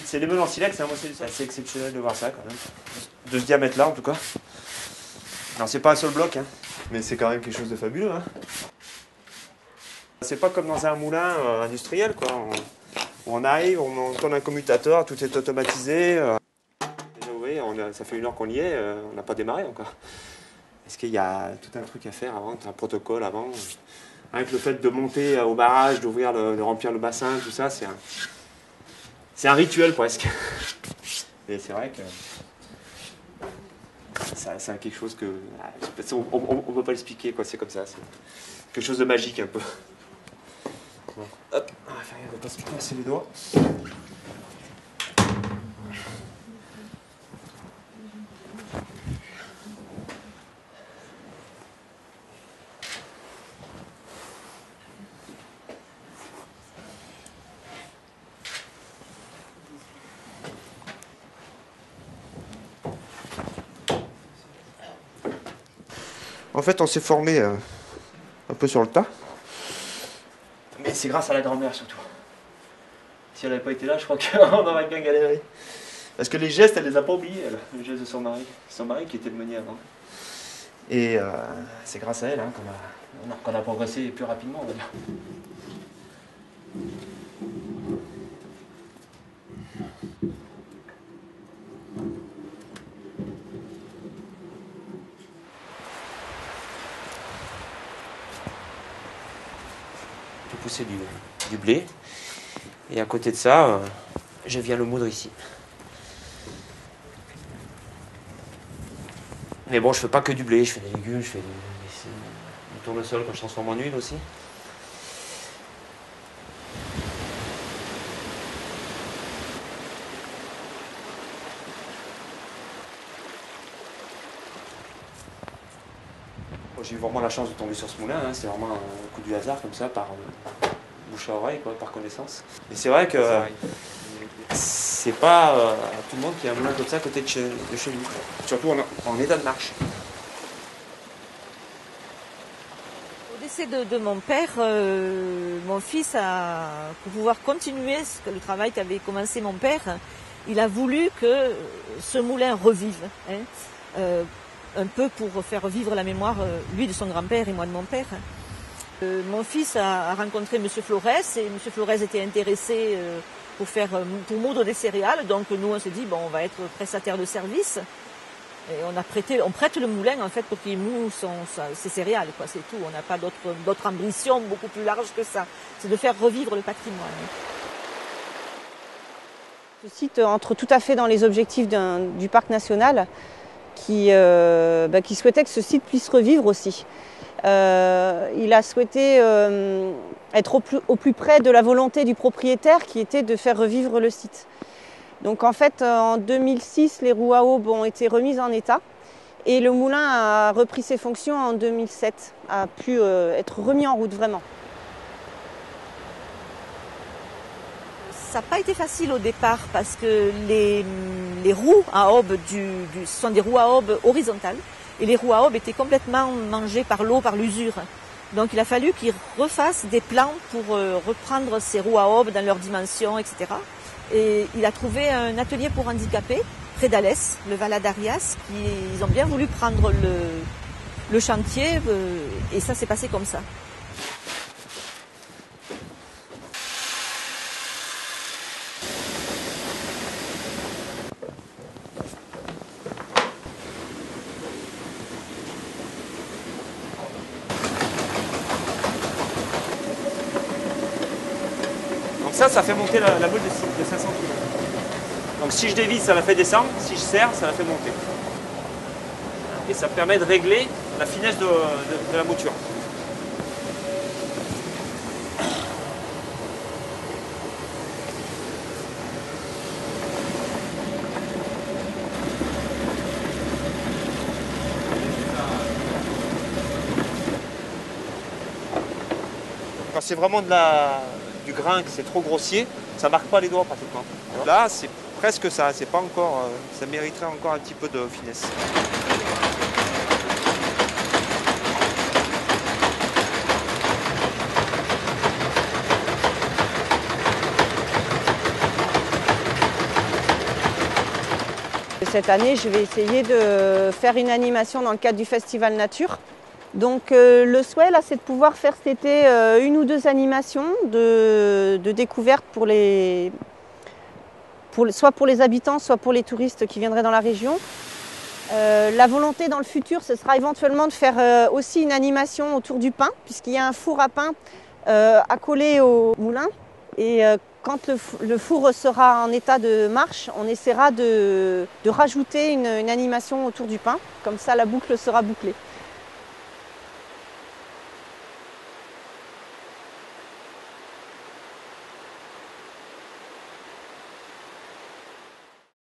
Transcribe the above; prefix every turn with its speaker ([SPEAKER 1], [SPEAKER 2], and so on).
[SPEAKER 1] C'est les meules en silex, hein, moi c'est assez exceptionnel de voir ça quand même. De ce diamètre-là en tout cas. Non, c'est pas un seul bloc, hein, mais c'est quand même quelque chose de fabuleux. Hein. C'est pas comme dans un moulin industriel, quoi. On arrive, on tourne un commutateur, tout est automatisé. Déjà, vous voyez, ça fait 1 heure qu'on y est, on n'a pas démarré encore. Est-ce qu'il y a tout un truc à faire avant, un protocole avant. Avec le fait de monter au barrage, d'ouvrir, de remplir le bassin, tout ça, c'est un rituel presque. Et c'est vrai que c'est quelque chose que on ne peut pas l'expliquer, quoi. C'est comme ça, c'est quelque chose de magique un peu. Bon. Hop, on va faire gaffe de ne pas se casser les doigts. En fait, on s'est formé un peu sur le tas. Mais c'est grâce à la grand-mère surtout. Si elle n'avait pas été là, je crois qu'on aurait bien galéré. Parce que les gestes, elle les a pas oubliés, elle. Les gestes de son mari. Son mari qui était le meunier avant. Et c'est grâce à elle hein, qu'on a progressé plus rapidement, on va dire. Je vais pousser du blé. Et à côté de ça, je viens le moudre ici. Mais bon, je fais pas que du blé, je fais des légumes, je fais du tournesol quand je transforme en huile aussi. Bon, j'ai eu vraiment la chance de tomber sur ce moulin, hein. C'est vraiment un coup du hasard comme ça, par bouche à oreille, quoi, par connaissance. Et c'est vrai que c'est pas tout le monde qui a un moulin comme ça à côté de chez nous. Surtout en état de marche.
[SPEAKER 2] Au décès de mon père, mon fils, pour pouvoir continuer le travail qu'avait commencé mon père, il a voulu que ce moulin revive. Hein, un peu pour faire vivre la mémoire, lui de son grand-père et moi de mon père. Mon fils a rencontré M. Flores et M. Flores était intéressé pour moudre des céréales. Donc nous on s'est dit bon, on va être prestataire de service. Et on prête le moulin en fait pour qu'il moue ses céréales, quoi, c'est tout. On n'a pas d'autre ambition beaucoup plus large que ça. C'est de faire revivre le patrimoine.
[SPEAKER 3] Ce site entre tout à fait dans les objectifs du parc national qui souhaitait que ce site puisse revivre aussi. Il a souhaité être au plus près de la volonté du propriétaire qui était de faire revivre le site. Donc en fait, en 2006, les roues à aubes ont été remises en état et le moulin a repris ses fonctions en 2007, a pu être remis en route vraiment.
[SPEAKER 2] Ça n'a pas été facile au départ parce que les roues à aubes ce sont des roues à aubes horizontales et les roues à aubes étaient complètement mangées par l'eau, par l'usure. Donc il a fallu qu'ils refassent des plans pour reprendre ces roues à aubes dans leurs dimensions, etc. Et il a trouvé un atelier pour handicapés près d'Alès, le Valadarias, ils ont bien voulu prendre le chantier et ça s'est passé comme ça.
[SPEAKER 1] Ça fait monter la boule de 500 kg. Donc si je dévisse, ça la fait descendre. Si je serre, ça la fait monter. Et ça permet de régler la finesse de la mouture. Quand c'est vraiment du grain, que c'est trop grossier, ça marque pas les doigts pratiquement. Là, c'est presque ça, c'est pas encore, ça mériterait encore un petit peu de finesse.
[SPEAKER 3] cette année, je vais essayer de faire une animation dans le cadre du Festival Nature. Donc le souhait, là, c'est de pouvoir faire cet été une ou deux animations de découverte soit pour les habitants, soit pour les touristes qui viendraient dans la région. La volonté dans le futur, ce sera éventuellement de faire aussi une animation autour du pain, puisqu'il y a un four à pain accolé au moulin. Et quand le four sera en état de marche, on essaiera de rajouter une animation autour du pain. Comme ça, la boucle sera bouclée.